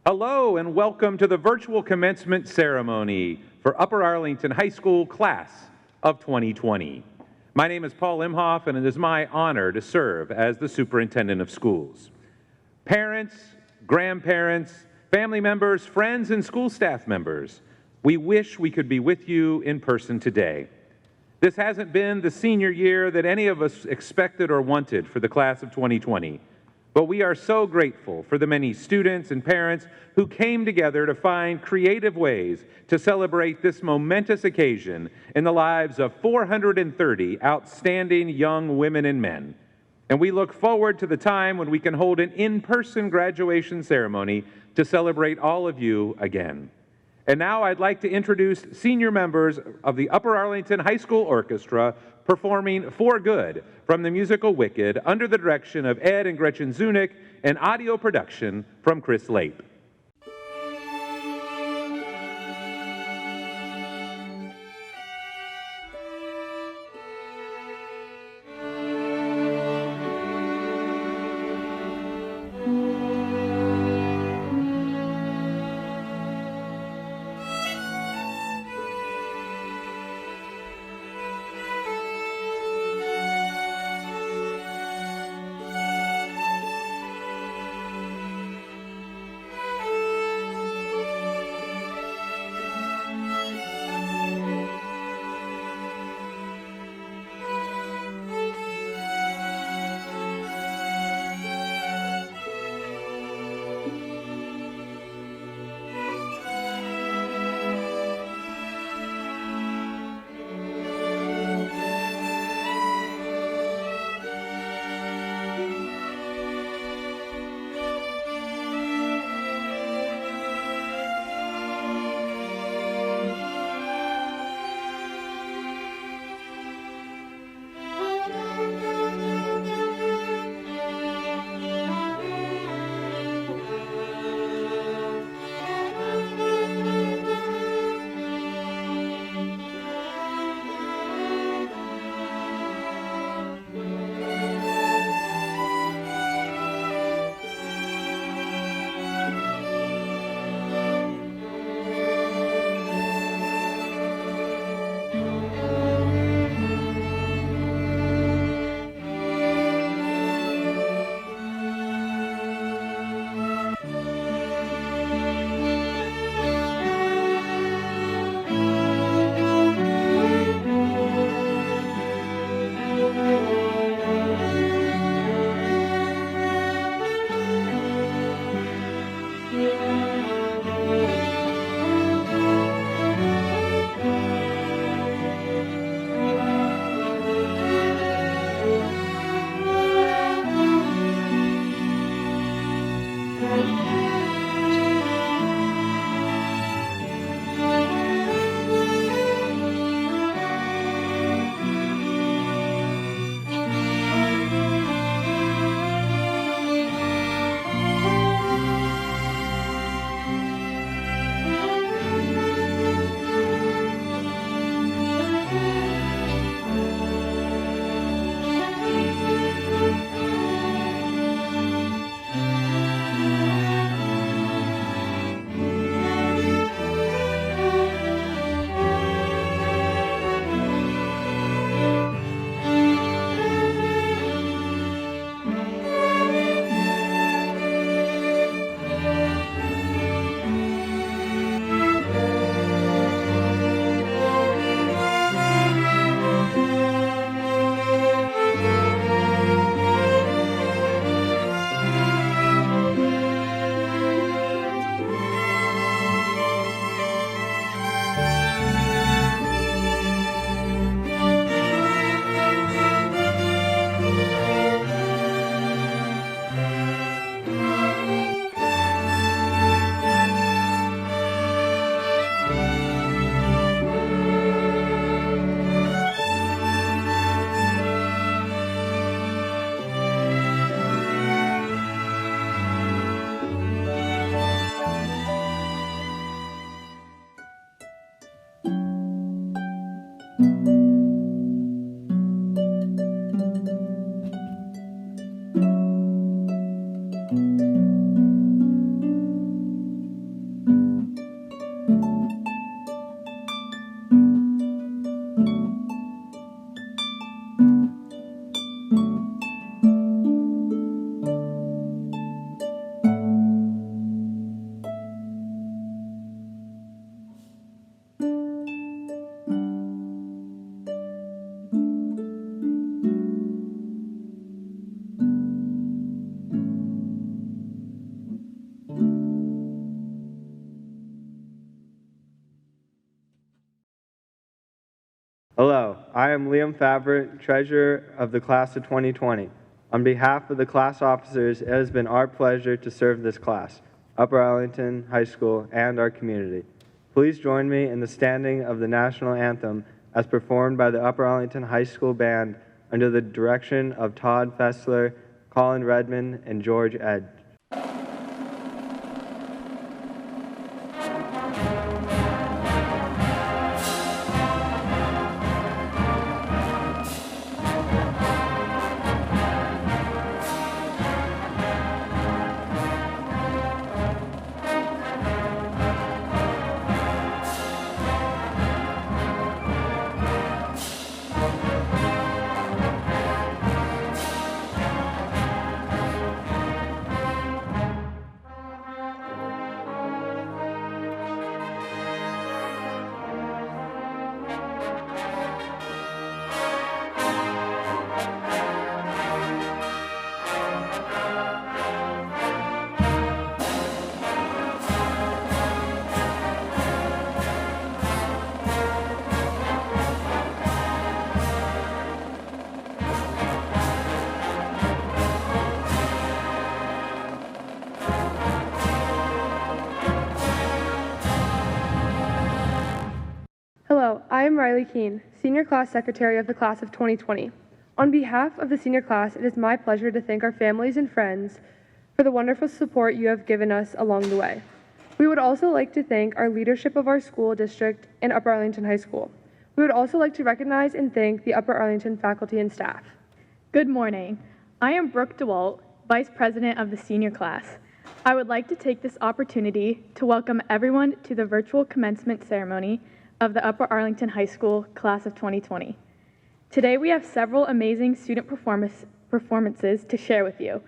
Hello and welcome to the Virtual Commencement Ceremony for Upper Arlington High School Class of 2020. My name is Paul Imhoff, and it is my honor to serve as the Superintendent of Schools. Parents, grandparents, family members, friends, and school staff members, we wish we could be with you in person today. This hasn't been the senior year that any of us expected or wanted for the class of 2020. But we are so grateful for the many students and parents who came together to find creative ways to celebrate this momentous occasion in the lives of 430 outstanding young women and men. And we look forward to the time when we can hold an in-person graduation ceremony to celebrate all of you again. And now I'd like to introduce senior members of the Upper Arlington High School Orchestra performing For Good from the musical Wicked under the direction of Ed and Gretchen Zunick and audio production from Chris Lape. Hello, I am Liam Favret, Treasurer of the Class of 2020. On behalf of the class officers, it has been our pleasure to serve this class, Upper Arlington High School, and our community. Please join me in the standing of the national anthem as performed by the Upper Arlington High School Band under the direction of Todd Fessler, Colin Redmond, and George Edge. Hello, I am Riley Keene, Senior Class Secretary of the Class of 2020. On behalf of the senior class, it is my pleasure to thank our families and friends for the wonderful support you have given us along the way. We would also like to thank our leadership of our school district and Upper Arlington High School. We would also like to recognize and thank the Upper Arlington faculty and staff. Good morning. I am Brooke DeWalt, Vice President of the senior class. I would like to take this opportunity to welcome everyone to the virtual commencement ceremony of the Upper Arlington High School Class of 2020. Today we have several amazing student performances to share with you.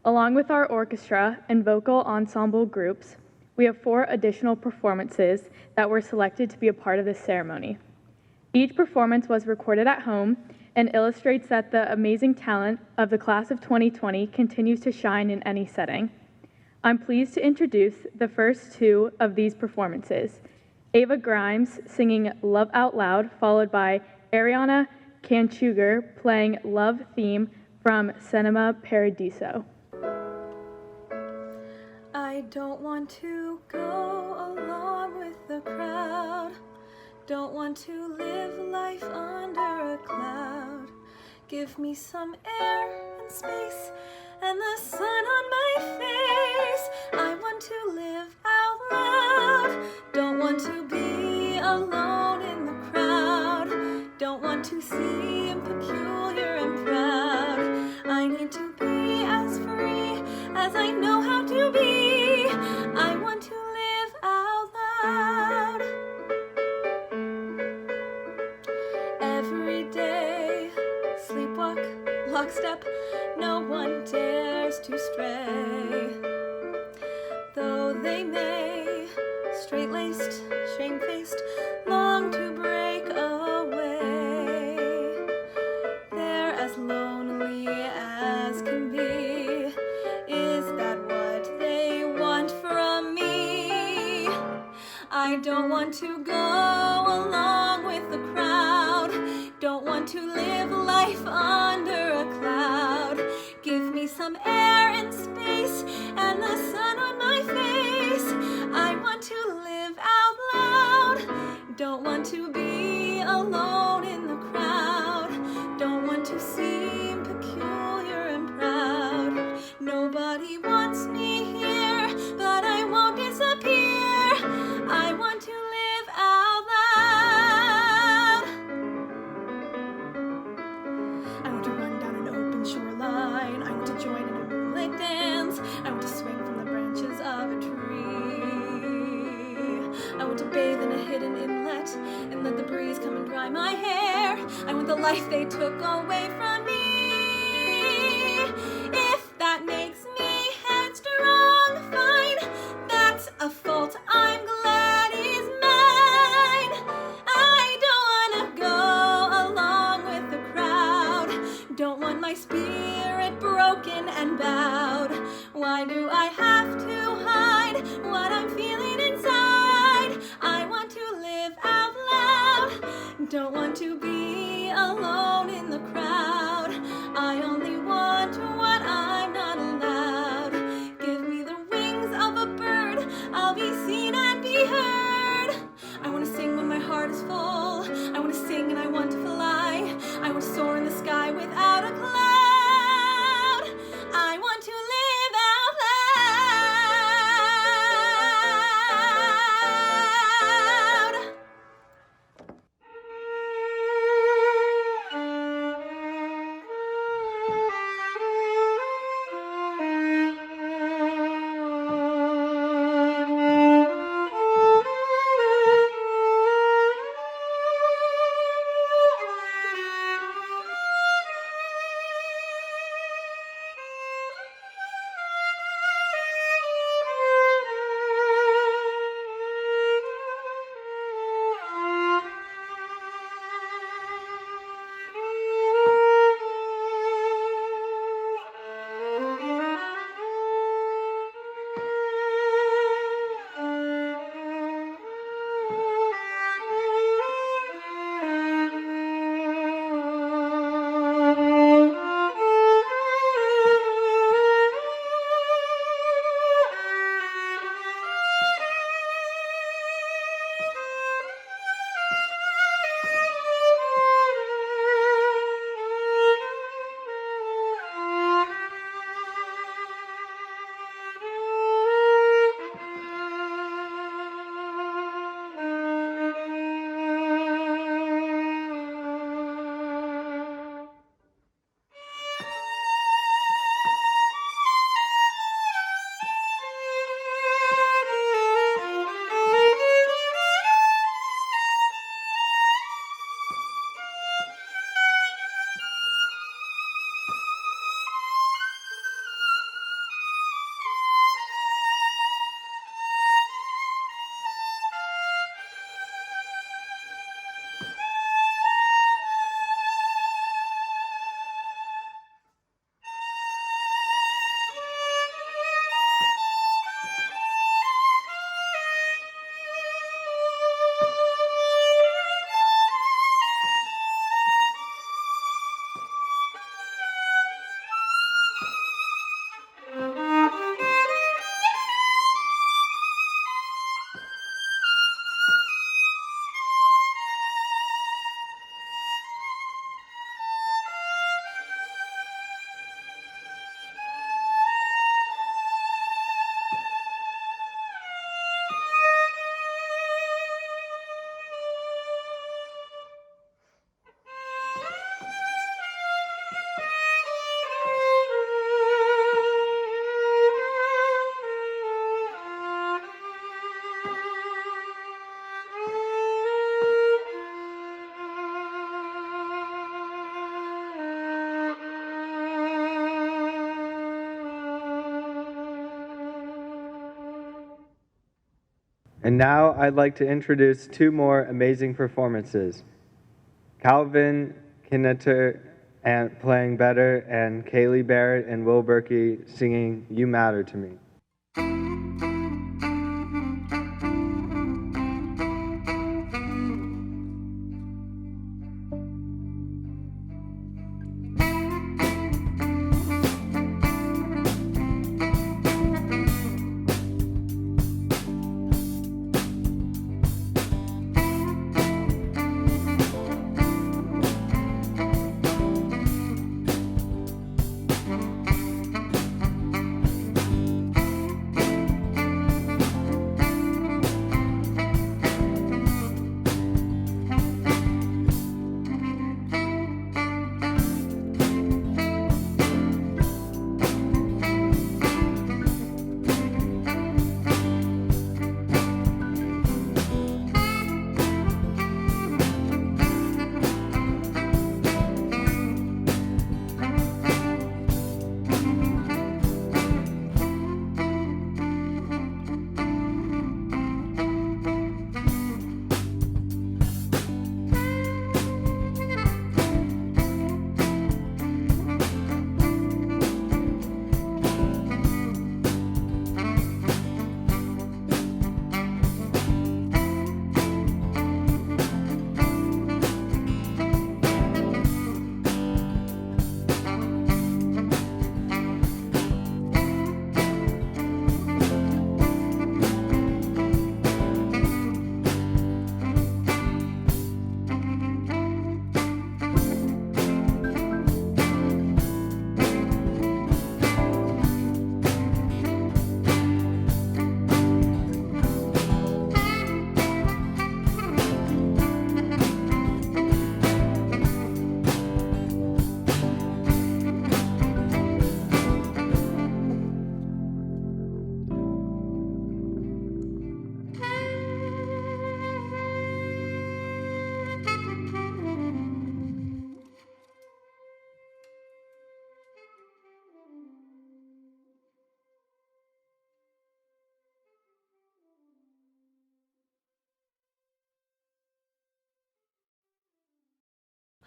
Along with our orchestra and vocal ensemble groups, we have 4 additional performances that were selected to be a part of this ceremony. Each performance was recorded at home and illustrates that the amazing talent of the Class of 2020 continues to shine in any setting. I'm pleased to introduce the first 2 of these performances. Ava Grimes singing Love Out Loud, followed by Ariana Kanchuger playing Love Theme from Cinema Paradiso. I don't want to go along with the crowd. Don't want to live life under a cloud. Give me some air and space and the sun on my face. I want to live out loud. Don't want to be alone in the crowd. Don't want to seem peculiar and proud. I need to be as free as I know how to be. I want to live out loud. Every day, sleepwalk, lockstep, no one dares to stray. Though they may, straight-laced, shame-faced, long to break away. They're as lonely as can be. Is that what they want from me? I don't want to go along with the crowd. Don't want to live life under a cloud. Give me some air and space and the sun on my face. I want to live out loud. Don't want to be alone in the crowd. Don't want to seem peculiar and proud. Nobody wants me here, but I won't disappear. I want to live out loud. I want to run down an open shoreline. I want to join in a moonlit dance. I want to swing from the branches of a tree. I want to bathe in a hidden inlet and let the breeze come and dry my hair. I want the life they took away from me. If that makes me headstrong, fine. That's a fault I'm glad is mine. I don't want to go along with the crowd. Don't want my spirit broken and bowed. Why do I have to hide what I'm feeling inside? I want to live out loud. Don't want to be And now I'd like to introduce two more amazing performances. Calvin Kinneter and playing Better, and Kaylee Barrett and Will Berkey singing You Matter to Me.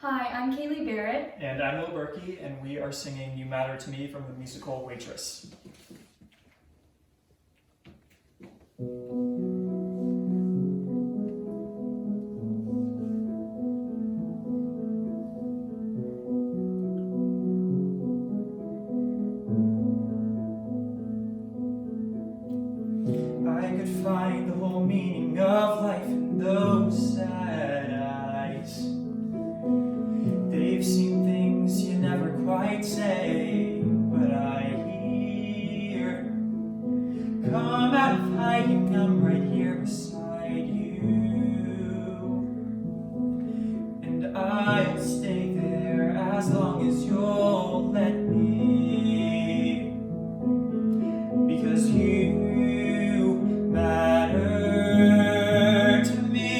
Hi, I'm Kaylee Barrett. And I'm Will Berkey, and we are singing You Matter to Me from the musical Waitress. I could find the whole meaning of life in those sad eyes. They've seen things you never quite say, but I hear. Come out of hiding, I'm right here beside you. And I'll stay there as long as you'll let me. Because you matter to me.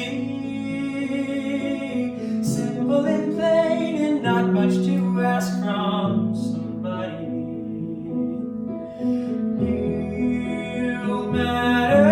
Simple and plain and not much to ask from somebody. You matter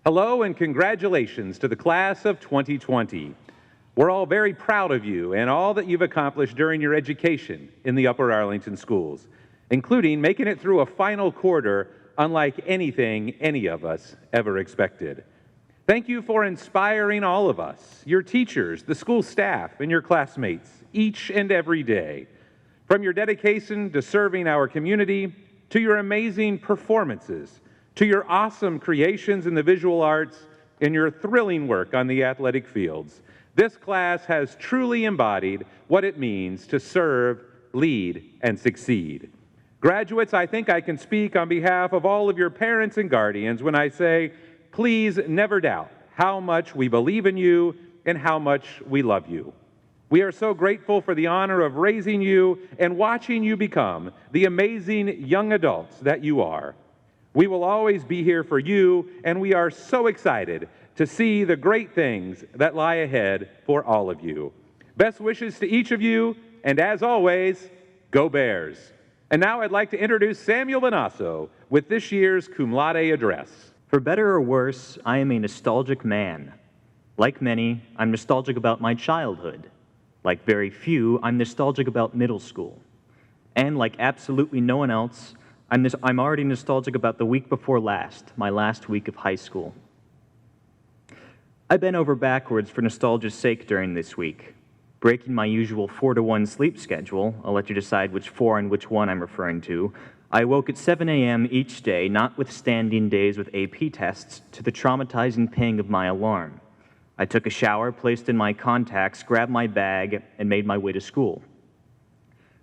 Hello and congratulations to the class of 2020. We're all very proud of you and all that you've accomplished during your education in the Upper Arlington schools, including making it through a final quarter unlike anything any of us ever expected. Thank you for inspiring all of us, your teachers, the school staff, and your classmates each and every day. From your dedication to serving our community, to your amazing performances, to your awesome creations in the visual arts, and your thrilling work on the athletic fields, this class has truly embodied what it means to serve, lead, and succeed. Graduates, I think I can speak on behalf of all of your parents and guardians when I say, please never doubt how much we believe in you and how much we love you. We are so grateful for the honor of raising you and watching you become the amazing young adults that you are. We will always be here for you, and we are so excited to see the great things that lie ahead for all of you. Best wishes to each of you, and as always, go Bears. And now I'd like to introduce Samuel Bonasso with this year's cum laude address. For better or worse, I am a nostalgic man. Like many, I'm nostalgic about my childhood. Like very few, I'm nostalgic about middle school. And like absolutely no one else, I'm already nostalgic about the week before last, my last week of high school. I bent over backwards for nostalgia's sake during this week, breaking my usual 4-to-1 sleep schedule. I'll let you decide which 4 and which 1 I'm referring to. I woke at 7 a.m. each day, notwithstanding days with AP tests, to the traumatizing ping of my alarm. I took a shower, placed in my contacts, grabbed my bag, and made my way to school.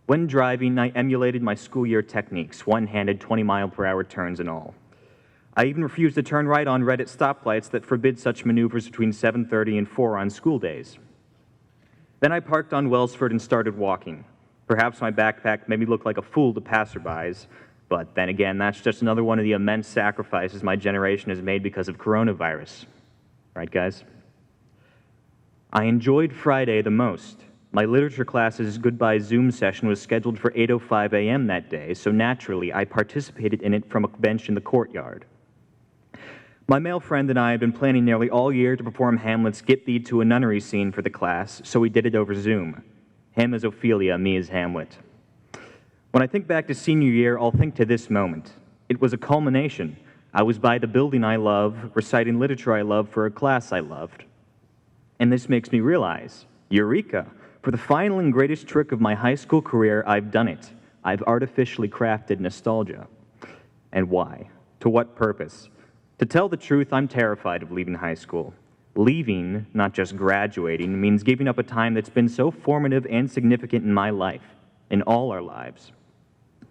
When driving, I emulated my school year techniques, one-handed 20-mile-per-hour turns and all. I even refused to turn right on red at stoplights that forbid such maneuvers between 7:30 and 4 on school days. Then I parked on Wellsford and started walking. Perhaps my backpack made me look like a fool to passerbys, but then again, that's just another one of the immense sacrifices my generation has made because of coronavirus. Right, guys? I enjoyed Friday the most. My literature class's goodbye Zoom session was scheduled for 8:05 a.m. that day, so naturally I participated in it from a bench in the courtyard. My male friend and I had been planning nearly all year to perform Hamlet's Get Thee to a Nunnery scene for the class, so we did it over Zoom. Him as Ophelia, me as Hamlet. When I think back to senior year, I'll think to this moment. It was a culmination. I was by the building I love, reciting literature I love for a class I loved. And this makes me realize, eureka! For the final and greatest trick of my high school career, I've done it. I've artificially crafted nostalgia. And why? To what purpose? To tell the truth, I'm terrified of leaving high school. Leaving, not just graduating, means giving up a time that's been so formative and significant in my life, in all our lives.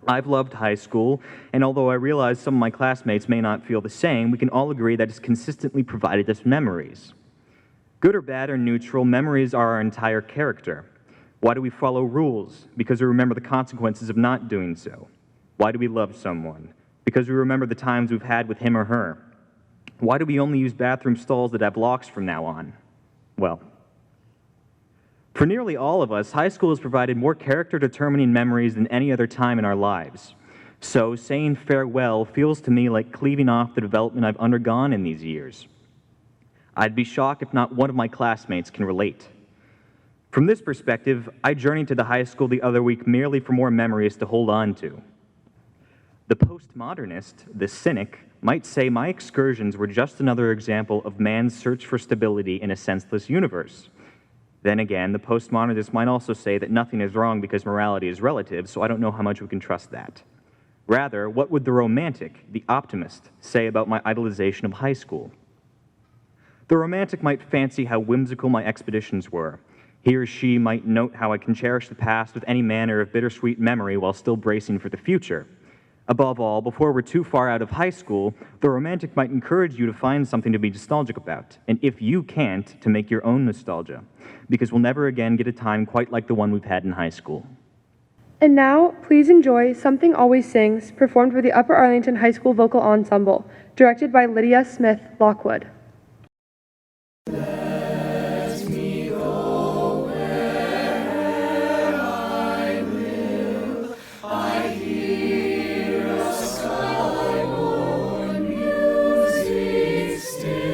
I've loved high school, and although I realize some of my classmates may not feel the same, we can all agree that it's consistently provided us memories. Good or bad or neutral, memories are our entire character. Why do we follow rules? Because we remember the consequences of not doing so. Why do we love someone? Because we remember the times we've had with him or her. Why do we only use bathroom stalls that have locks from now on? Well, for nearly all of us, high school has provided more character-determining memories than any other time in our lives. So saying farewell feels to me like cleaving off the development I've undergone in these years. I'd be shocked if not one of my classmates can relate. From this perspective, I journeyed to the high school the other week merely for more memories to hold on to. The postmodernist, the cynic, might say my excursions were just another example of man's search for stability in a senseless universe. Then again, the postmodernist might also say that nothing is wrong because morality is relative, so I don't know how much we can trust that. Rather, what would the romantic, the optimist, say about my idolization of high school? The romantic might fancy how whimsical my expeditions were. He or she might note how I can cherish the past with any manner of bittersweet memory while still bracing for the future. Above all, before we're too far out of high school, the romantic might encourage you to find something to be nostalgic about, and if you can't, to make your own nostalgia, because we'll never again get a time quite like the one we've had in high school. And now, please enjoy Something Always Sings, performed by the Upper Arlington High School Vocal Ensemble, directed by Lydia Smith Lockwood. Still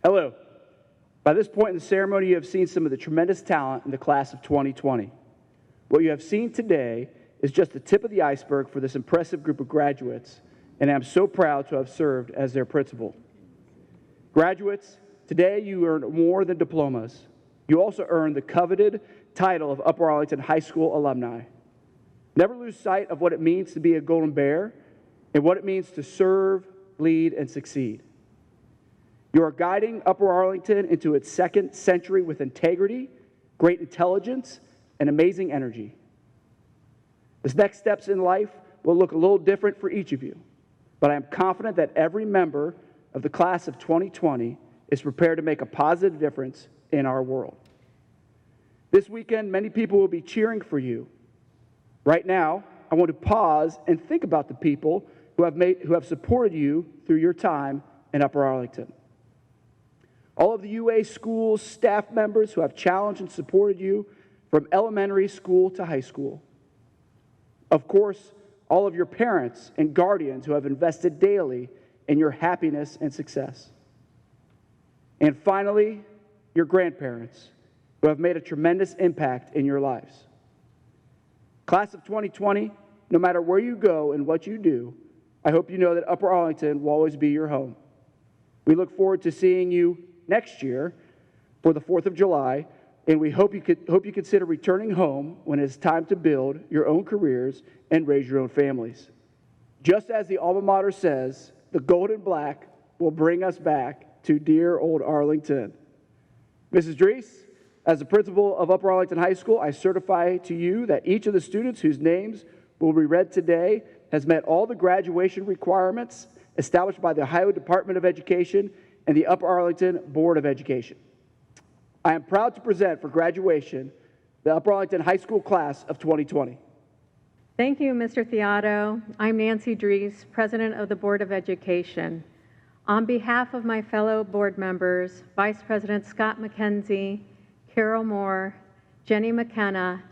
Hello. By this point in the ceremony, you have seen some of the tremendous talent in the class of 2020. What you have seen today is just the tip of the iceberg for this impressive group of graduates, and I'm so proud to have served as their principal. Graduates, today you earned more than diplomas. You also earned the coveted title of Upper Arlington High School alumni. Never lose sight of what it means to be a Golden Bear and what it means to serve, lead, and succeed. You are guiding Upper Arlington into its second century with integrity, great intelligence, and amazing energy. This next steps in life will look a little different for each of you, but I am confident that every member of the class of 2020 is prepared to make a positive difference in our world. This weekend, many people will be cheering for you. Right now, I want to pause and think about the people who have supported you through your time in Upper Arlington. All of the UA schools, staff members who have challenged and supported you from elementary school to high school. Of course, all of your parents and guardians who have invested daily in your happiness and success. And finally, your grandparents who have made a tremendous impact in your lives. Class of 2020, no matter where you go and what you do, I hope you know that Upper Arlington will always be your home. We look forward to seeing you next year for the 4th of July, and we hope you consider returning home when it's time to build your own careers and raise your own families. Just as the alma mater says, the gold and black will bring us back to dear old Arlington. Mrs. Drees, as the principal of Upper Arlington High School, I certify to you that each of the students whose names will be read today has met all the graduation requirements established by the Ohio Department of Education and the Upper Arlington Board of Education. I am proud to present for graduation the Upper Arlington High School Class of 2020. Thank you, Mr. Theotto. I'm Nancy Drees, President of the Board of Education. On behalf of my fellow board members, Vice President Scott McKenzie, Carol Moore, Jenny McKenna,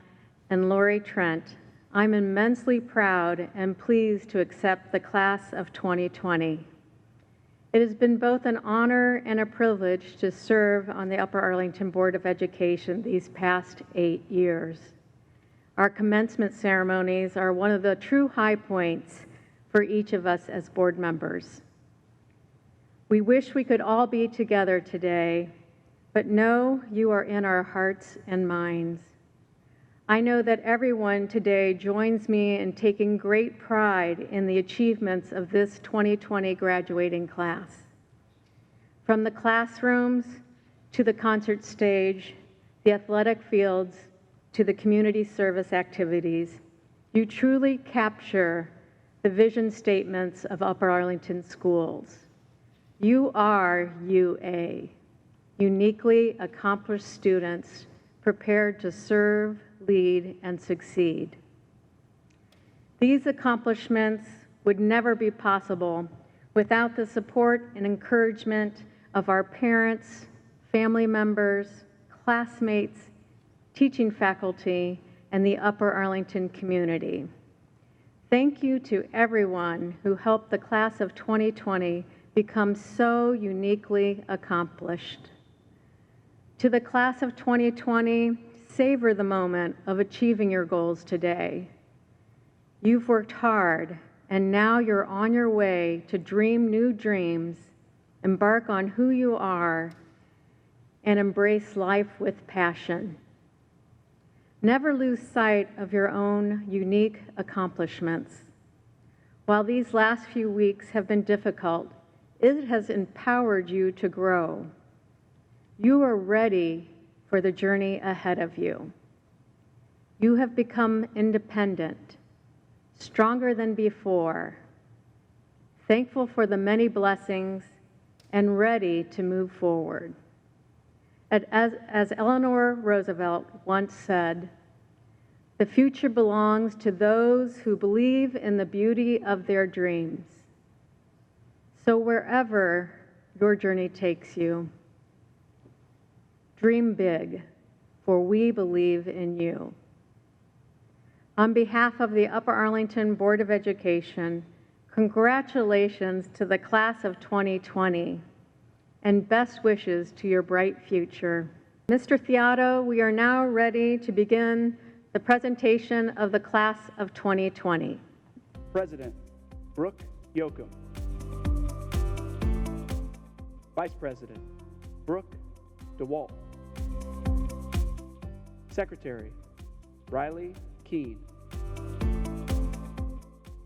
and Lori Trent, I'm immensely proud and pleased to accept the Class of 2020. It has been both an honor and a privilege to serve on the Upper Arlington Board of Education these past 8 years. Our commencement ceremonies are one of the true high points for each of us as board members. We wish we could all be together today, but know you are in our hearts and minds. I know that everyone today joins me in taking great pride in the achievements of this 2020 graduating class. From the classrooms to the concert stage, the athletic fields, to the community service activities, you truly capture the vision statements of Upper Arlington schools. You are UA, uniquely accomplished students prepared to serve, lead, and succeed. These accomplishments would never be possible without the support and encouragement of our parents, family members, classmates, teaching faculty, and the Upper Arlington community. Thank you to everyone who helped the class of 2020 become so uniquely accomplished. To the class of 2020, savor the moment of achieving your goals today. You've worked hard, and now you're on your way to dream new dreams, embark on who you are, and embrace life with passion. Never lose sight of your own unique accomplishments. While these last few weeks have been difficult, it has empowered you to grow. You are ready for the journey ahead of you. You have become independent, stronger than before, thankful for the many blessings, and ready to move forward. As Eleanor Roosevelt once said, "The future belongs to those who believe in the beauty of their dreams." So wherever your journey takes you, dream big, for we believe in you. On behalf of the Upper Arlington Board of Education, congratulations to the class of 2020 and best wishes to your bright future. Mr. Theotto, we are now ready to begin the presentation of the class of 2020. President Brooke Yoakum. Vice President Brooke DeWalt. Secretary Riley Keene.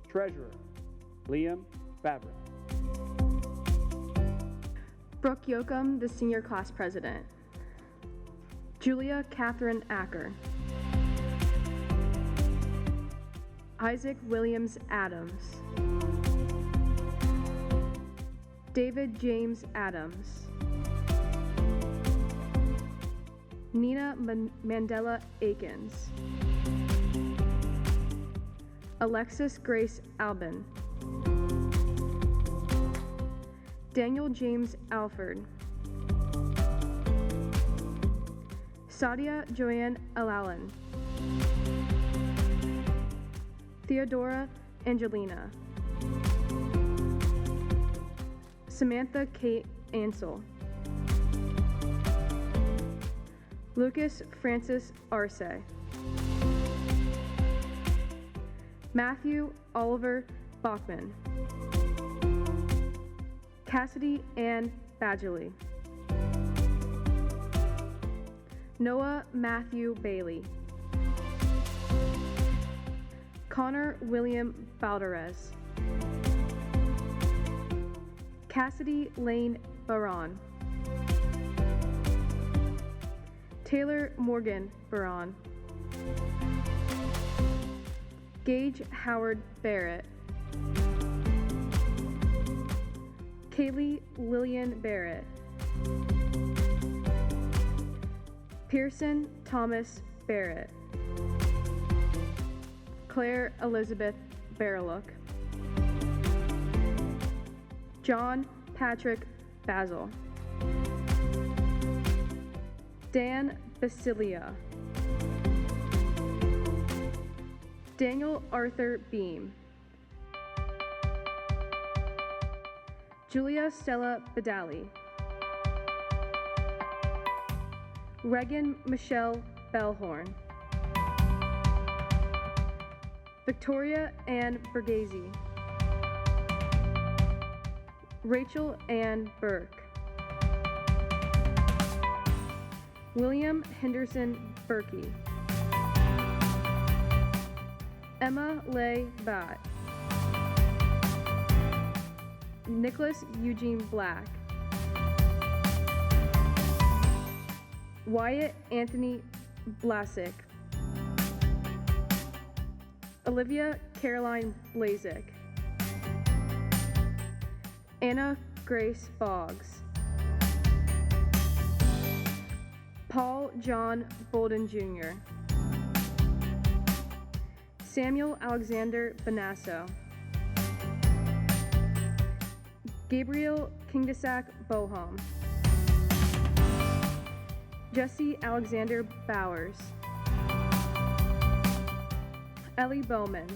Treasurer Liam Favre. Brooke Yoakum, the Senior Class President. Julia Catherine Acker. Isaac Williams Adams. David James Adams. Nina Mandela Akins. Alexis Grace Albin. Daniel James Alford. Sadia Joanne Alalan. Theodora Angelina. Samantha Kate Ansel. Lucas Francis Arce. Matthew Oliver Bachman. Cassidy Ann Badgley. Noah Matthew Bailey. Connor William Balderez. Cassidy Lane Baron. Taylor Morgan Baron. Gage Howard Barrett. Kaylee Lillian Barrett. Pearson Thomas Barrett. Claire Elizabeth Barrelook. John Patrick Basil. Dan Basilia. Daniel Arthur Beam. Julia Stella Badali. Regan Michelle Bellhorn. Victoria Ann Bergese. Rachel Ann Burke. William Henderson Berkey. Emma Leigh Batt. Nicholas Eugene Black. Wyatt Anthony Blasick. Olivia Caroline Blazik. Anna Grace Boggs. Paul John Bolden Jr. Samuel Alexander Benasso. Gabriel Kingasak Boham. Jesse Alexander Bowers. Ellie Bowman.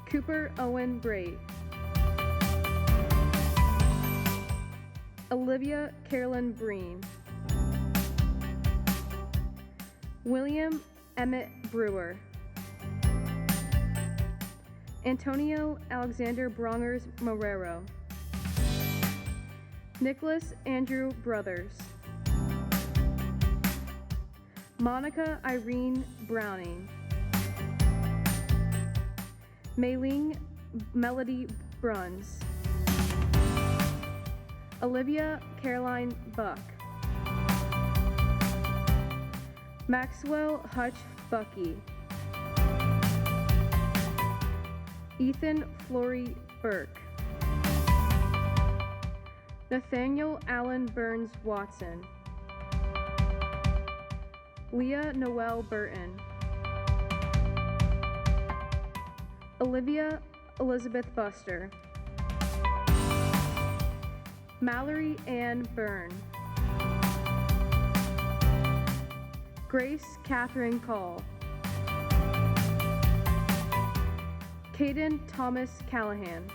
Cooper Owen Brait. Olivia Carolyn Breen. William Emmett Brewer. Antonio Alexander Brongers Morero. Nicholas Andrew Brothers. Monica Irene Browning. Mei-Ling Melody Bruns. Olivia Caroline Buck. Maxwell Hutch Bucky. Ethan Flory Burke. Nathaniel Allen Burns Watson. Leah Noel Burton. Olivia Elizabeth Buster. Mallory Ann Byrne. Grace Catherine Call. Caden Thomas Callahan.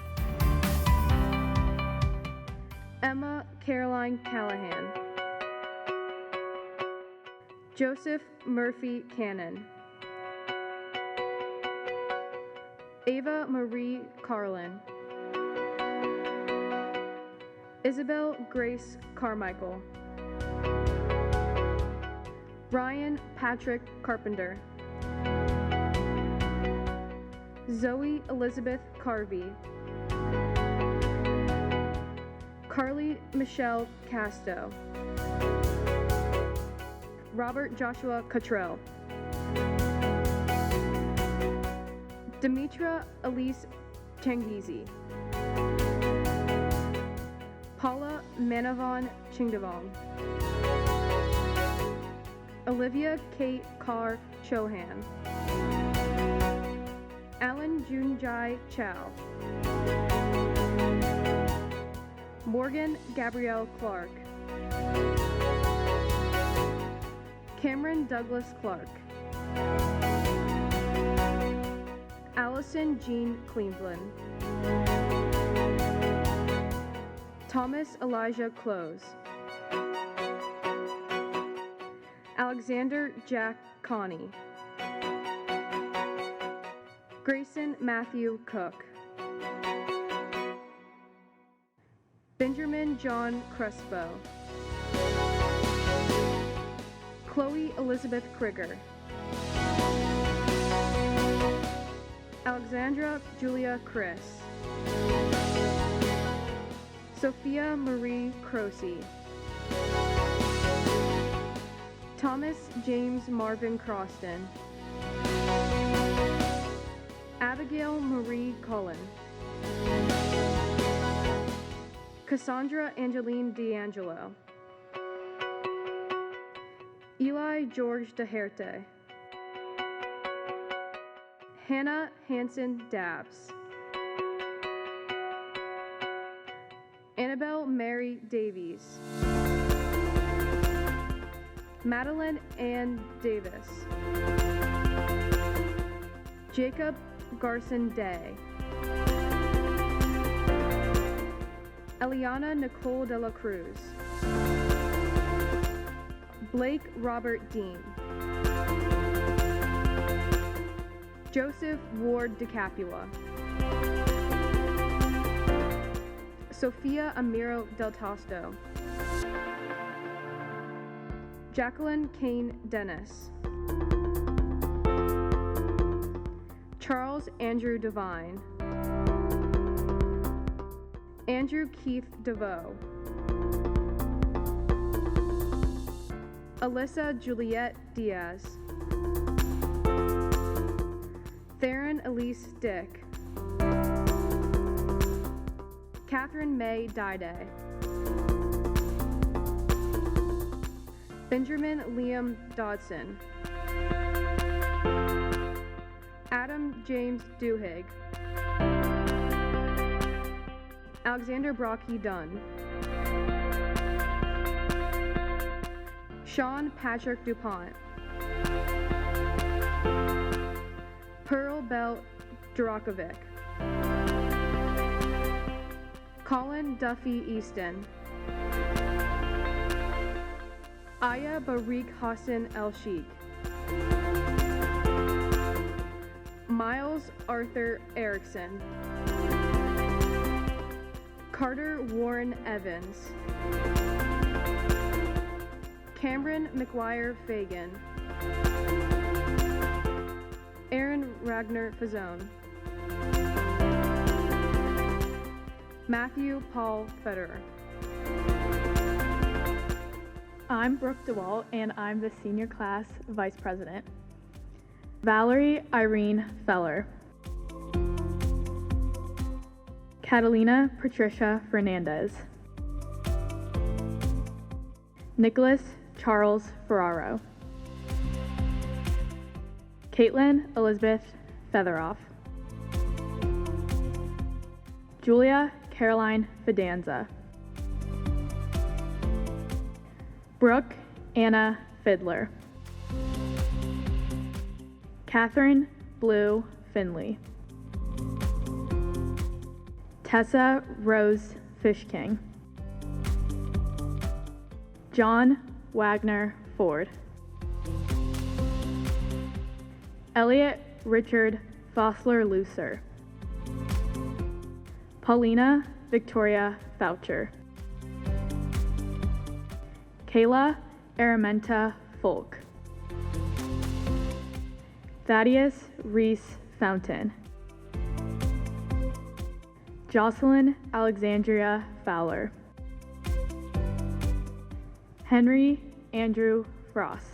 Emma Caroline Callahan. Joseph Murphy Cannon. Ava Marie Carlin. Isabel Grace Carmichael. Ryan Patrick Carpenter. Zoe Elizabeth Carvey. Carly Michelle Casto. Robert Joshua Cottrell. Demetra Elise Changizi. Paula Manavan Chingdavong. Olivia Kate Carr Chohan. Alan Junjai Chow. Morgan Gabrielle Clark. Cameron Douglas Clark. Allison Jean Cleveland. Thomas Elijah Close. Alexander Jack Connie. Grayson Matthew Cook. Benjamin John Crespo. Chloe Elizabeth Krieger. Alexandra Julia Chris. Sophia Marie Croce. Thomas James Marvin Croston. Abigail Marie Cullen. Cassandra Angeline D'Angelo. Eli George DeHerte. Hannah Hanson Dabbs. Annabelle Mary Davies. Madeline Ann Davis. Jacob Garson Day. Eliana Nicole de la Cruz. Blake Robert Dean. Joseph Ward DeCapua. Sophia Amiro Del Tosto. Jacqueline Kane Dennis. Charles Andrew Devine. Andrew Keith DeVoe. Alyssa Juliette Diaz. Theron Elise Dick. Catherine May Dide. Benjamin Liam Dodson. Adam James Duhigg. Alexander Brocky Dunn. Sean Patrick DuPont. Pearl Bell Durakovic. Colin Duffy Easton. Aya Barik Hassan El Sheikh. Arthur Erickson. Carter Warren Evans. Cameron McGuire Fagan. Aaron Ragnar Fazone. Matthew Paul Federer. I'm Brooke DeWalt, and I'm the senior class vice president. Valerie Irene Feller. Catalina Patricia Fernandez. Nicholas Charles Ferraro. Caitlin Elizabeth Featheroff. Julia Caroline Fidanza. Brooke Anna Fiddler. Catherine Blue Finley. Tessa Rose Fishking. John Wagner Ford. Elliot Richard Fossler Lucer. Paulina Victoria Foucher. Kayla Aramenta Folk. Thaddeus Reese Fountain. Jocelyn Alexandria Fowler. Henry Andrew Frost.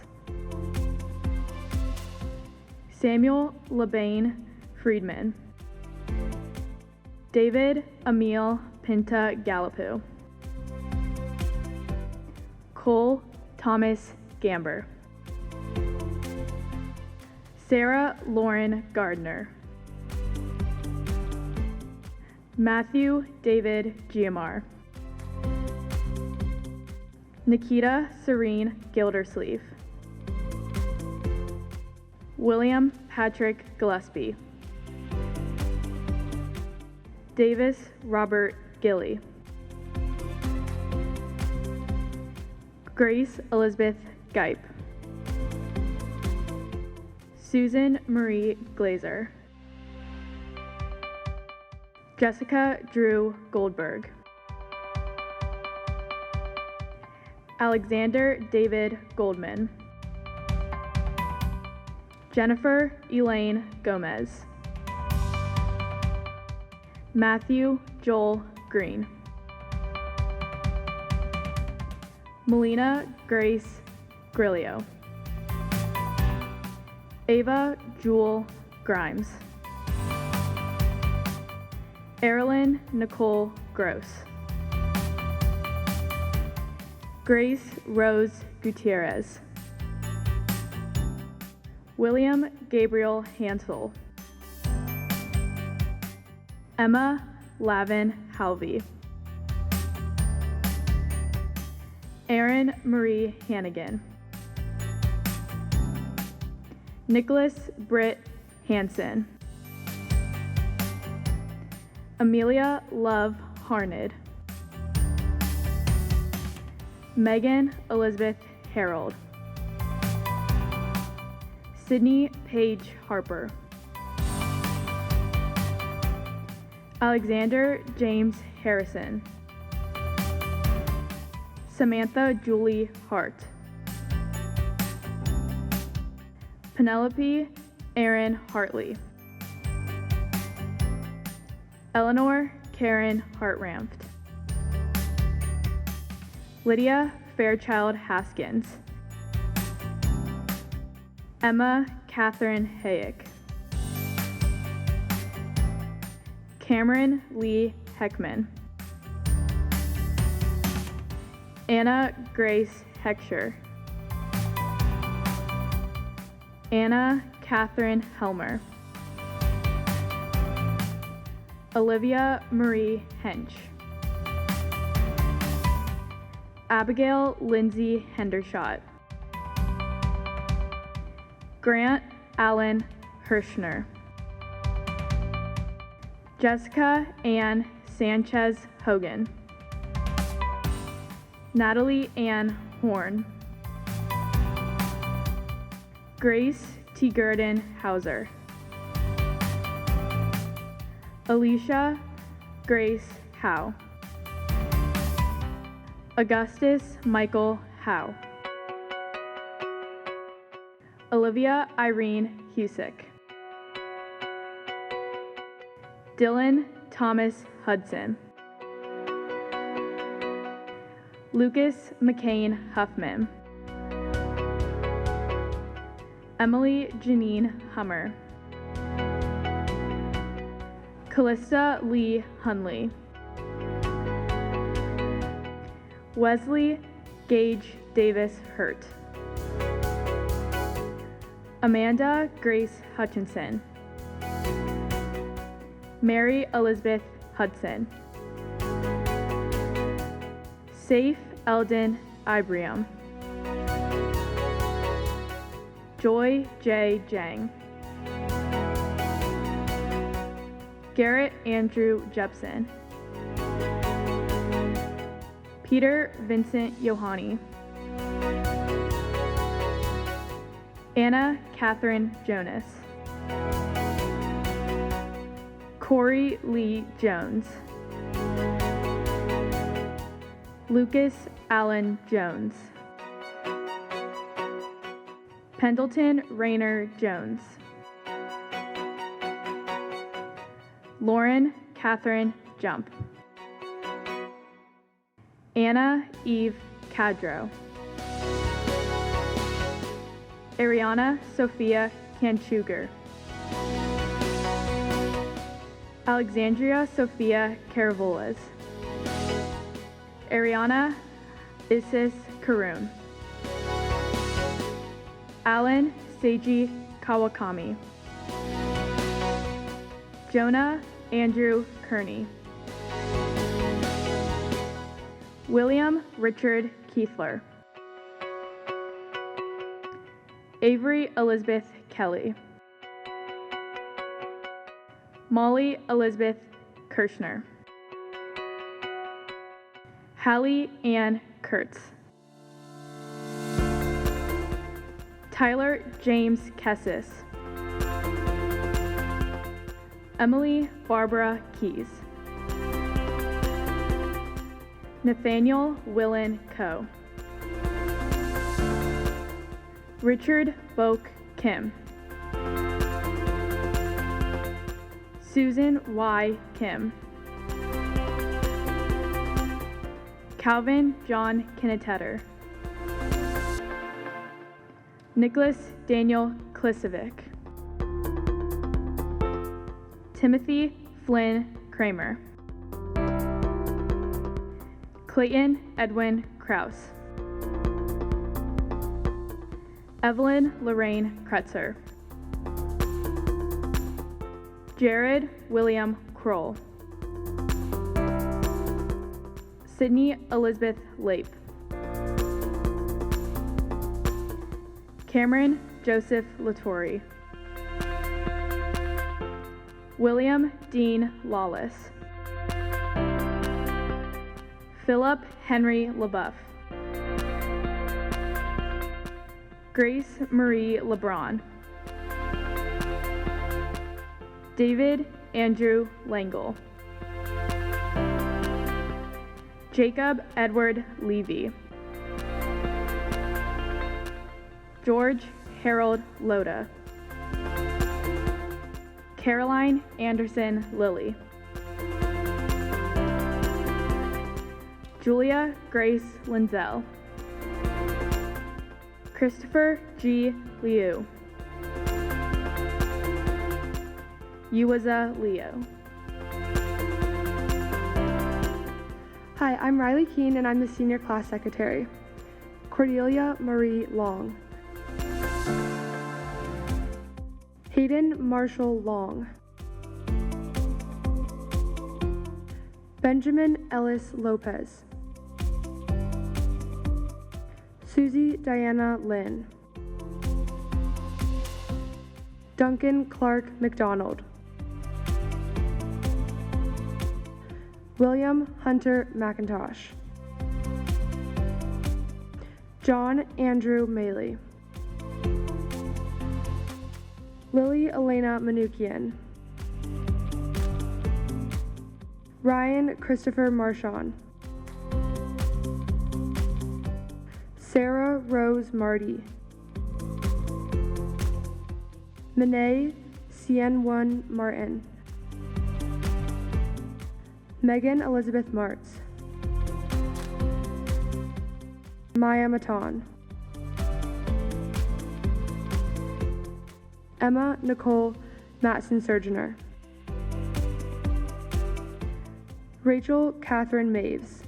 Samuel LeBain Friedman. David Emil Pinta Gallipu. Cole Thomas Gamber. Sarah Lauren Gardner. Matthew David Giamar. Nikita Serene Gildersleeve. William Patrick Gillespie. Davis Robert Gilly. Grace Elizabeth Gipe. Susan Marie Glazer. Jessica Drew Goldberg. Alexander David Goldman. Jennifer Elaine Gomez. Matthew Joel Green. Melina Grace Grillo. Ava Jewel Grimes. Erilyn Nicole Gross. Grace Rose Gutierrez. William Gabriel Hansel. Emma Lavin Halvey. Erin Marie Hannigan. Nicholas Britt Hansen. Amelia Love Harned. Megan Elizabeth Harold. Sydney Paige Harper. Alexander James Harrison. Samantha Julie Hart. Penelope Aaron Hartley. Eleanor Karen Hartranft. Lydia Fairchild Haskins. Emma Catherine Hayek. Cameron Lee Heckman. Anna Grace Heckscher. Anna Catherine Helmer. Olivia Marie Hench. Abigail Lindsay Hendershot. Grant Allen Hirschner. Jessica Ann Sanchez Hogan. Natalie Ann Horn. Grace T. Gurdon Hauser. Alicia Grace Howe. Augustus Michael Howe. Olivia Irene Husick. Dylan Thomas Hudson. Lucas McCain Huffman. Emily Janine Hummer. Callista Lee Hunley. Wesley Gage Davis Hurt. Amanda Grace Hutchinson. Mary Elizabeth Hudson. Saif Eldon Ibrium. Joy J. Jang. Garrett Andrew Jepson. Peter Vincent Yohani. Anna Catherine Jonas. Corey Lee Jones. Lucas Allen Jones. Pendleton Rayner Jones. Lauren Catherine Jump. Anna Eve Cadro. Ariana Sophia Kanchuger. Alexandria Sophia Caravolas. Ariana Isis Karun. Alan Seiji Kawakami. Jonah Andrew Kearney. William Richard Keithler. Avery Elizabeth Kelly. Molly Elizabeth Kirschner. Hallie Ann Kurtz. Tyler James Kessis. Emily Barbara Keys. Nathaniel Willen Coe. Richard Boak Kim. Susan Y. Kim. Calvin John Kinnetetter. Nicholas Daniel Klisovic. Timothy Flynn Kramer. Clayton Edwin Kraus. Evelyn Lorraine Kretzer. Jared William Kroll. Sydney Elizabeth Lape. Cameron Joseph Latore. William Dean Lawless. Philip Henry LaBeouf. Grace Marie LeBron. David Andrew Langle. Jacob Edward Levy. George Harold Loda. Caroline Anderson Lilly. Julia Grace Linzel. Christopher G. Liu. Yuwaza Leo. Hi, I'm Riley Keene and I'm the senior class secretary. Cordelia Marie Long. Hayden Marshall Long. Benjamin Ellis Lopez. Susie Diana Lynn. Duncan Clark McDonald. William Hunter McIntosh. John Andrew Maley. Lily Elena Manukian. Ryan Christopher Marchand, Sarah Rose Marty, Manae Cienwon Martin, Megan Elizabeth Martz, Maya Matan, Emma Nicole Matson Surgener, Rachel Catherine Maves,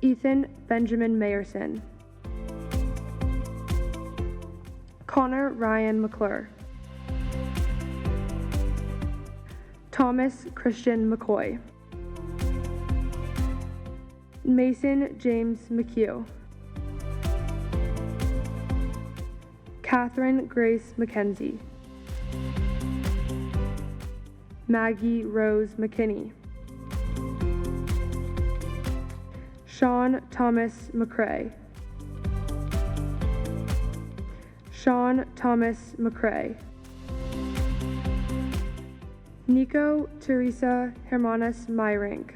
Ethan Benjamin Mayerson, Connor Ryan McClure, Thomas Christian McCoy, Mason James McHugh, Catherine Grace McKenzie, Maggie Rose McKinney, Sean Thomas McCrae, Sean Thomas McCrae, Nico Teresa Hermanas Myrink,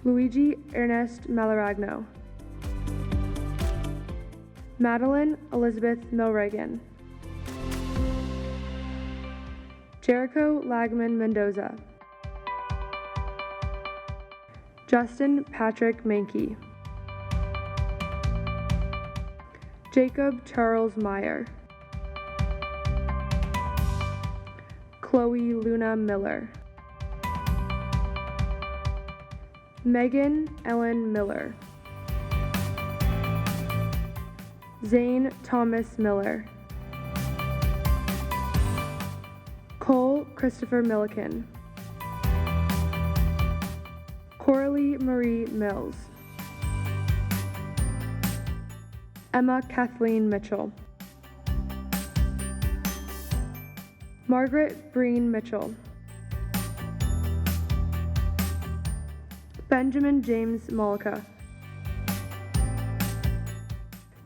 Luigi Ernest Malaragno, Madeline Elizabeth Milregan, Jericho Lagman Mendoza, Justin Patrick Mankey, Jacob Charles Meyer, Chloe Luna Miller, Megan Ellen Miller, Zane Thomas Miller, Cole Christopher Milliken, Coralie Marie Mills, Emma Kathleen Mitchell, Margaret Breen Mitchell, Benjamin James Mollica,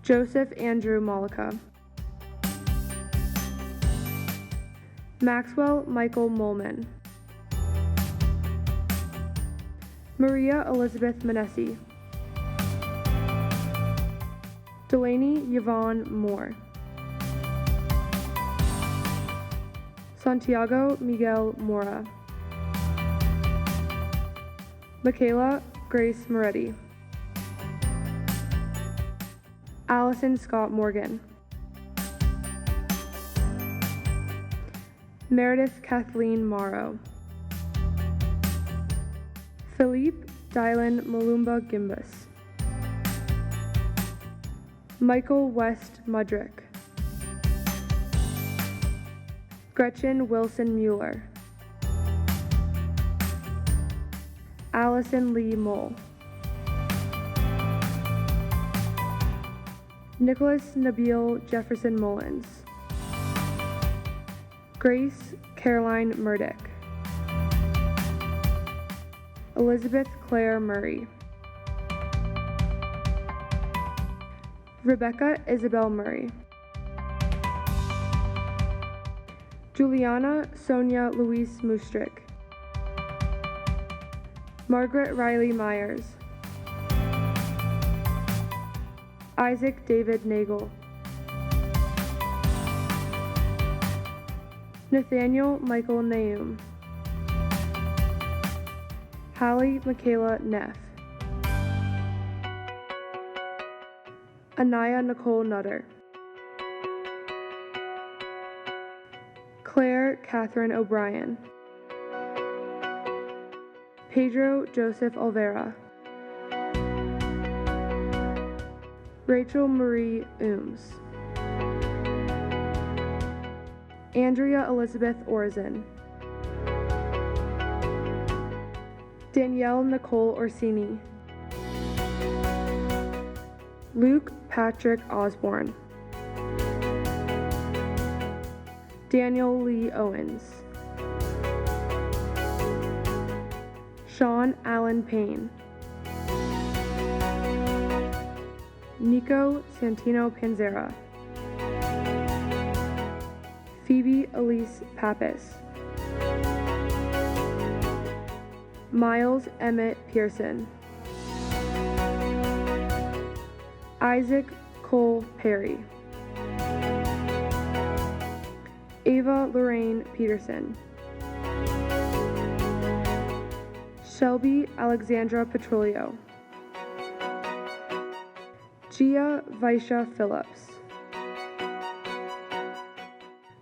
Joseph Andrew Mollica, Maxwell Michael Molman, Maria Elizabeth Manessi, Delaney Yvonne Moore, Santiago Miguel Mora, Michaela Grace Moretti, Allison Scott Morgan, Meredith Kathleen Morrow, Philippe Dylan Malumba Gimbus, Michael West Mudrick, Gretchen Wilson Mueller, Allison Lee Mole, Nicholas Nabil Jefferson Mullins, Grace Caroline Murdick, Elizabeth Claire Murray, Rebecca Isabel Murray, Juliana Sonia Louise Mustrick, Margaret Riley Myers, Isaac David Nagel, Nathaniel Michael Naum, Hallie Michaela Neff, Anaya Nicole Nutter, Claire Catherine O'Brien, Pedro Joseph Olvera, Rachel Marie Ooms, Andrea Elizabeth Orzin, Danielle Nicole Orsini, Luke Patrick Osborne, Daniel Lee Owens, Sean Allen Payne, Nico Santino Panzera, Phoebe Elise Pappas, Miles Emmett Pearson, Isaac Cole Perry, Ava Lorraine Peterson, Shelby Alexandra Petrolio, Gia Vaisha Phillips,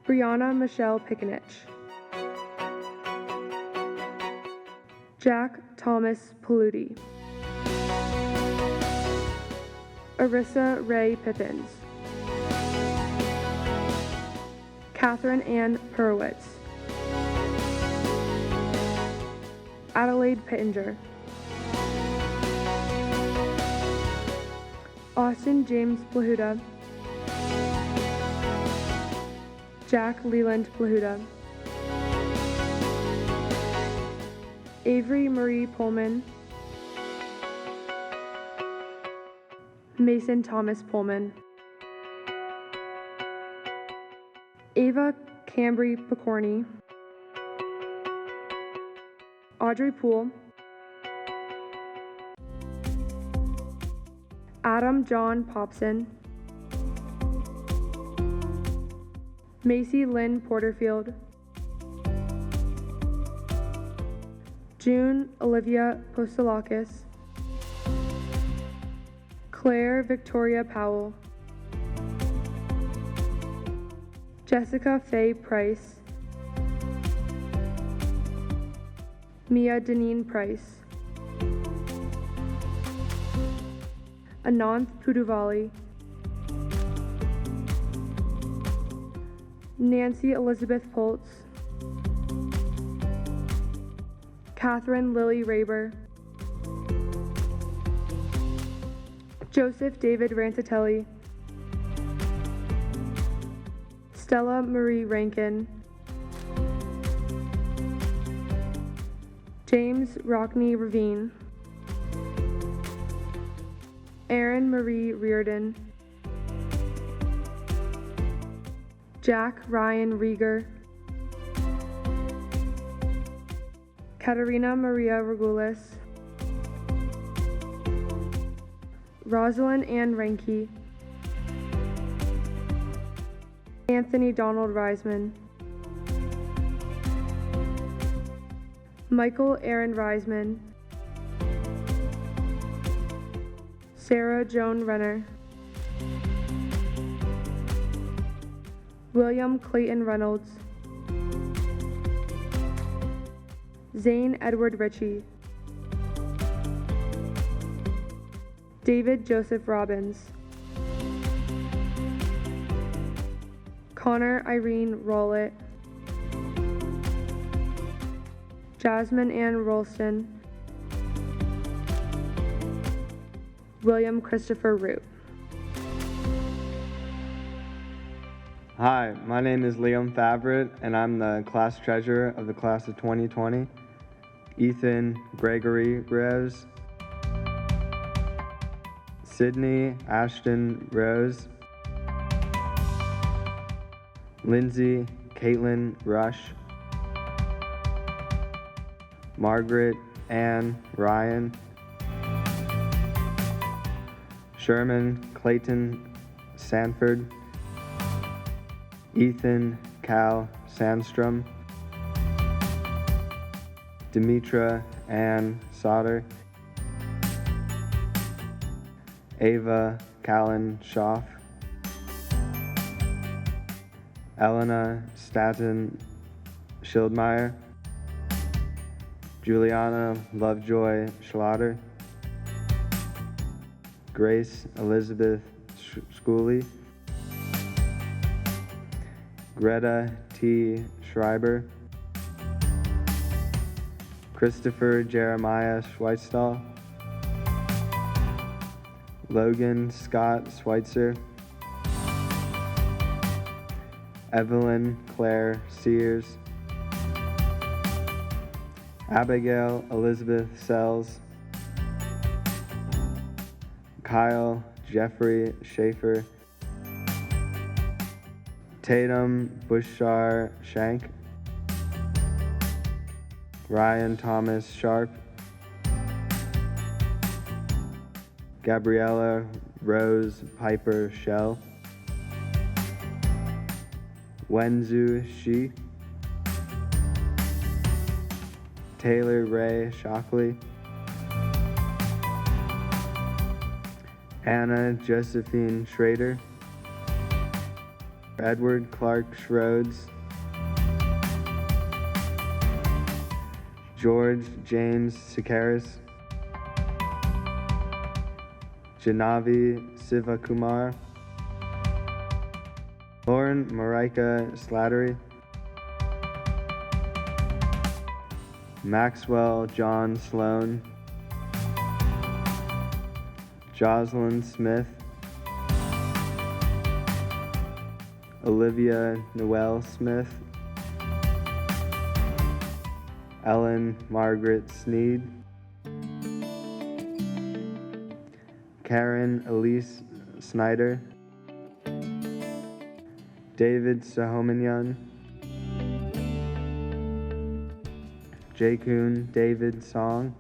Brianna Michelle Pickenich, Jack Thomas Paludi, Arissa Ray Pippins, Catherine Ann Purwitz, Adelaide Pittenger, Austin James Plahuta, Jack Leland Plahuta, Avery Marie Pullman, Mason Thomas Pullman, Ava Cambry Picorni, Audrey Poole, Adam John Popson, Macy Lynn Porterfield, June Olivia Postolakis, Claire Victoria Powell, Jessica Faye Price, Mia Deneen Price, Ananth Puduvali, Nancy Elizabeth Poltz, Catherine Lily Raber, Joseph David Rancitelli, Stella Marie Rankin, James Rockney Ravine, Erin Marie Reardon, Jack Ryan Rieger, Katerina Maria Regulis, Rosalind Ann Ranke, Anthony Donald Reisman, Michael Aaron Reisman, Sarah Joan Renner, William Clayton Reynolds, Zane Edward Ritchie, David Joseph Robbins, Connor Irene Rowlett, Jasmine Ann Rolston, William Christopher Root. Hi, my name is Liam Favret, and I'm the class treasurer of the class of 2020. Ethan Gregory Rose, Sydney Ashton Rose, Lindsay Caitlin Rush, Margaret Ann Ryan, Sherman Clayton Sanford, Ethan Cal Sandstrom, Demetra Ann Sauter, Ava Callan Schaff, Elena Staten Schildmeyer, Juliana Lovejoy Schlatter, Grace Elizabeth Schooley, Greta T. Schreiber, Christopher Jeremiah Schweitstall, Logan Scott Schweitzer, Evelyn Claire Sears, Abigail Elizabeth Sells, Kyle Jeffrey Schaefer, Tatum Bushar Shank, Ryan Thomas Sharp, Gabriella Rose Piper Shell, Wenzu Shi, Taylor Ray Shockley, Anna Josephine Schrader, Edward Clark Schroeds, George James Sikaris, Janavi Sivakumar, Lauren Marika Slattery, Maxwell John Sloan, Jocelyn Smith, Olivia Noel Smith, Ellen Margaret Sneed, Karen Elise Snyder, David Sahominyan, Jakun David Song,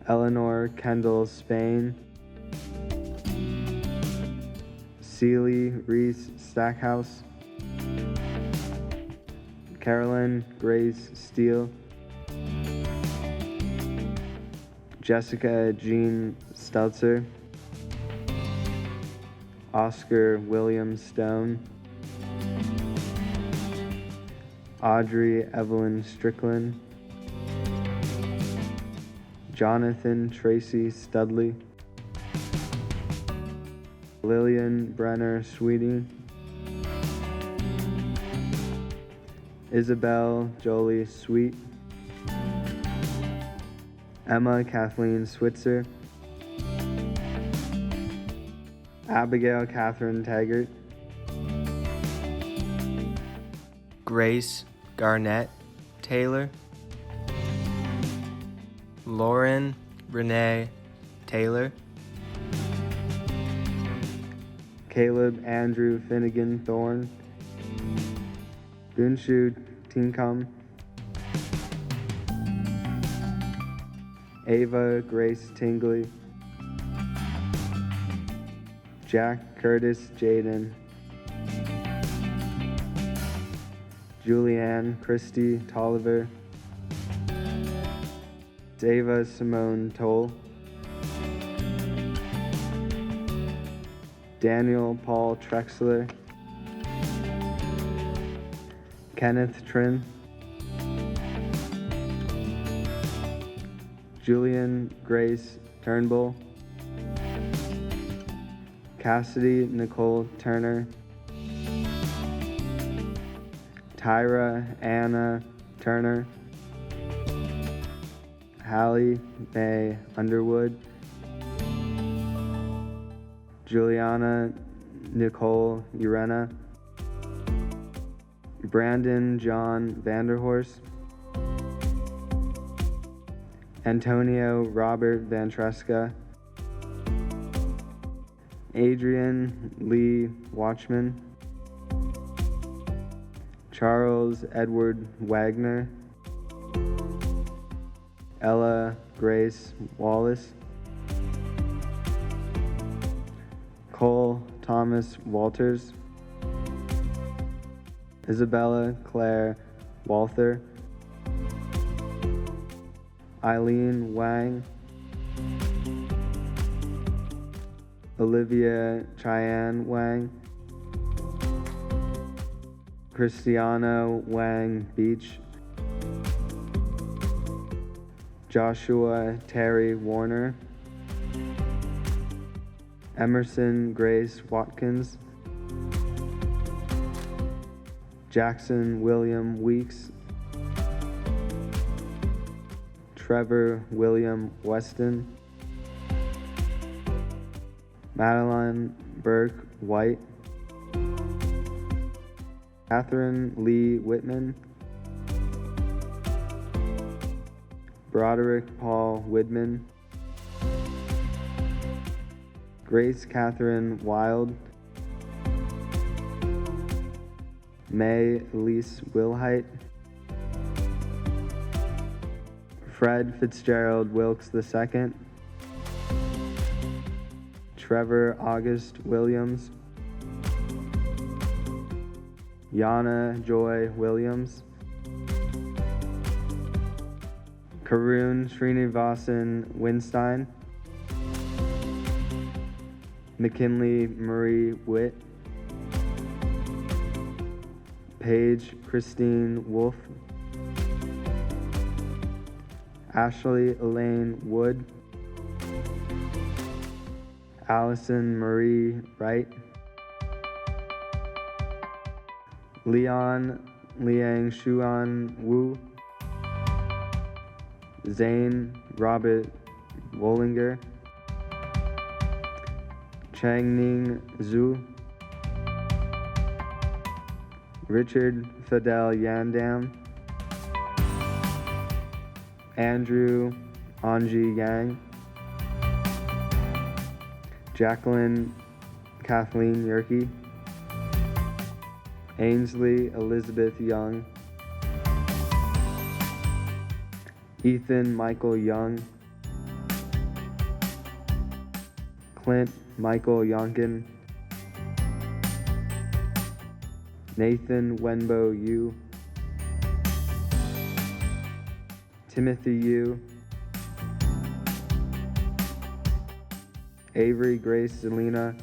Eleanor Kendall Spain, Celie Reese Stackhouse, Carolyn Grace Steele, Jessica Jean Stelzer, Oscar William Stone, Audrey Evelyn Strickland, Jonathan Tracy Studley, Lillian Brenner Sweeting, Isabel Jolie Sweet, Emma Kathleen Switzer, Abigail Catherine Taggart, Grace Garnett Taylor, Lauren Renee Taylor, Caleb Andrew Finnegan Thorne, Gunshu Tinkum, Ava Grace Tingley, Jack Curtis Jaden, Julianne Christy Tolliver, Ava Simone Toll, Daniel Paul Trexler, Kenneth Trin, Julian Grace Turnbull, Cassidy Nicole Turner, Tyra Anna Turner, Hallie Mae Underwood, Juliana Nicole Urena, Brandon John Vanderhorst, Antonio Robert Vantresca, Adrian Lee Watchman, Charles Edward Wagner, Ella Grace Wallace, Cole Thomas Walters, Isabella Claire Walther, Eileen Wang, Olivia Cheyenne Wang, Cristiano Wang Beach, Joshua Terry Warner, Emerson Grace Watkins, Jackson William Weeks, Trevor William Weston, Madeline Burke White, Catherine Lee Whitman, Broderick Paul Widman, Grace Catherine Wild, May Elise Wilhite, Fred Fitzgerald Wilkes II, Trevor August Williams, Yana Joy Williams, Karun Srinivasan Winstein, McKinley Marie Witt, Paige Christine Wolf, Ashley Elaine Wood, Allison Marie Wright, Leon Liang Shuan Wu, Zane Robert Wollinger, Changning Zhu, Richard Fidel Yandam, Andrew Anji Yang, Jacqueline Kathleen Yerke, Ainsley Elizabeth Young, Ethan Michael Young, Clint Michael Yonkin, Nathan Wenbo Yu, Timothy Yu, Avery Grace Zelina,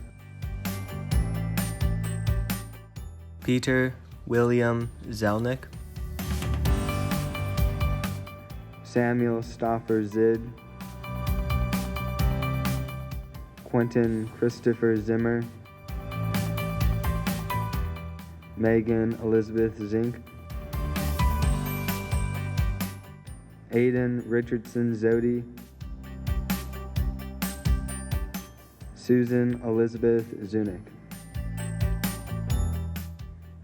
Peter William Zelnick, Samuel Stoffer Zid, Quentin Christopher Zimmer, Megan Elizabeth Zink, Aiden Richardson Zodi, Susan Elizabeth Zunick.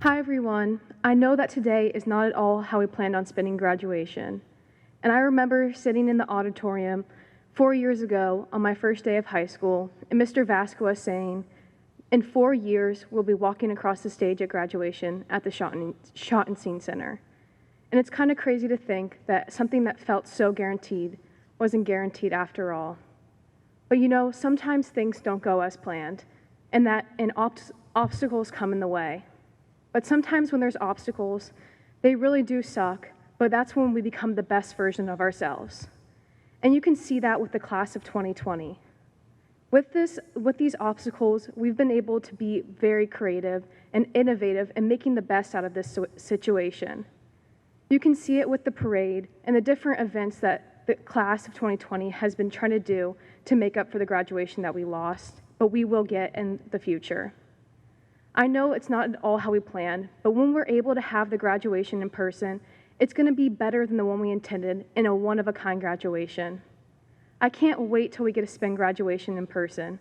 Hi everyone. I know that today is not at all how we planned on spending graduation. And I remember sitting in the auditorium 4 years ago on my first day of high school, and Mr. Vasquez saying, in 4 years, we'll be walking across the stage at graduation at the Schottenstein Center. And it's kind of crazy to think that something that felt so guaranteed wasn't guaranteed after all. But you know, sometimes things don't go as planned, and obstacles come in the way. But sometimes when there's obstacles, they really do suck, but that's when we become the best version of ourselves. And you can see that with the class of 2020. With these obstacles, we've been able to be very creative and innovative in making the best out of this situation. You can see it with the parade and the different events that the class of 2020 has been trying to do to make up for the graduation that we lost, but we will get in the future. I know it's not at all how we planned, but when we're able to have the graduation in person, it's going to be better than the one we intended in a one-of-a-kind graduation. I can't wait till we get to spend graduation in person.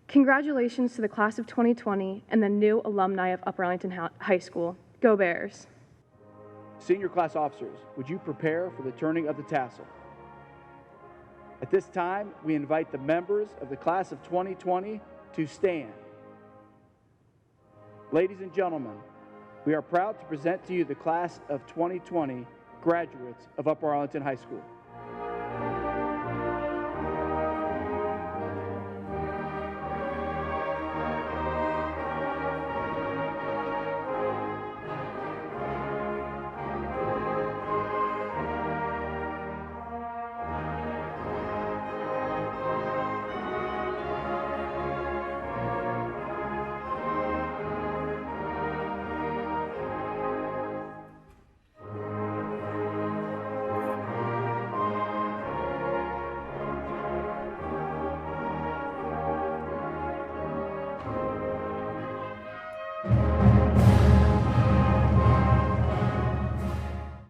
Congratulations to the class of 2020 and the new alumni of Upper Arlington High School. Go Bears! Senior class officers, would you prepare for the turning of the tassel? At this time, we invite the members of the class of 2020 to stand. Ladies and gentlemen, we are proud to present to you the class of 2020 graduates of Upper Arlington High School.